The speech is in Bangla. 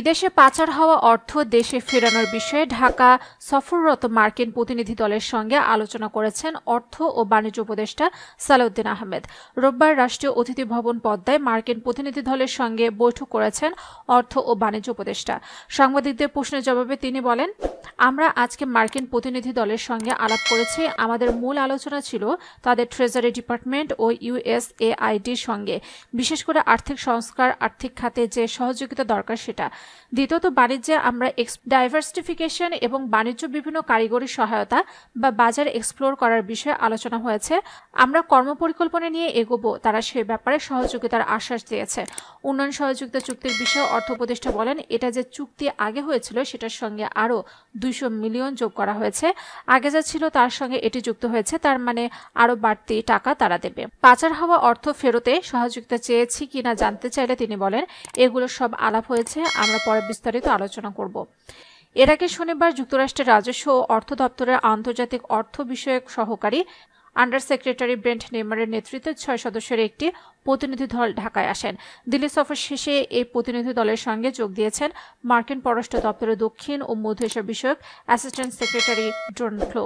বিদেশে পাচার হওয়া অর্থ দেশে ফেরানোর বিষয়ে ঢাকা সফররত মার্কিন প্রতিনিধি দলের সঙ্গে আলোচনা করেছেন অর্থ ও বাণিজ্য উপদেষ্টা সালাউদ্দিন আহমেদ। রোববার রাষ্ট্রীয় অতিথি ভবন পদ্মায় মার্কিন প্রতিনিধি দলের সঙ্গে বৈঠক করেছেন অর্থ ও বাণিজ্য উপদেষ্টা। সাংবাদিকদের প্রশ্নের জবাবে তিনি বলেন, আমরা আজকে মার্কিন প্রতিনিধি দলের সঙ্গে আলাপ করেছি। আমাদের মূল আলোচনা ছিল তাদের ট্রেজারি ডিপার্টমেন্ট ও ইউএসএআইডির সঙ্গে, বিশেষ করে আর্থিক সংস্কার, আর্থিক খাতে যে সহযোগিতা দরকার সেটা। দ্বিতীয়ত, বাণিজ্যে আমরা ডাইভার্সিফিকেশন এবং বাণিজ্য বিভিন্ন কারিগরি সহায়তা বা বাজার এক্সপ্লোর করার বিষয়ে আলোচনা হয়েছে। আমরা কর্মপরিকল্পনা নিয়ে এগোবো, তারা সে ব্যাপারে সহযোগিতার আশ্বাস দিয়েছে। উন্নয়ন সহযোগিতা চুক্তির বিষয়ে অর্থ উপদেষ্টা বলেন, এটা যে চুক্তি আগে হয়েছিল সেটার সঙ্গে আরও 200 মিলিয়ন যোগ করা হয়েছে। আগে যা ছিল তার সঙ্গে এটি যুক্ত হয়েছে, তার মানে আরও বাড়তি টাকা তারা দেবে। পাচার হওয়া অর্থ ফেরতে সহযোগিতা চেয়েছি কিনা জানতে চাইলে তিনি বলেন, এগুলো সব আলাপ হয়েছে, আমরা পরে বিস্তারিত আলোচনা করব। এর আগে শনিবার যুক্তরাষ্ট্রের রাজস্ব ও অর্থ দপ্তরের আন্তর্জাতিক অর্থ বিষয়ক সহকারী আন্ডার সেক্রেটারি ব্রেন্ট নেইমারের নেতৃত্বে 6 সদস্যের একটি প্রতিনিধি দল ঢাকায় আসেন। দিল্লি সফর শেষে এই প্রতিনিধি দলের সঙ্গে যোগ দিয়েছেন মার্কিন পররাষ্ট্র দপ্তরের দক্ষিণ ও মধ্য এশিয়া বিষয়ক অ্যাসিস্ট্যান্ট সেক্রেটারি জন ফ্লো।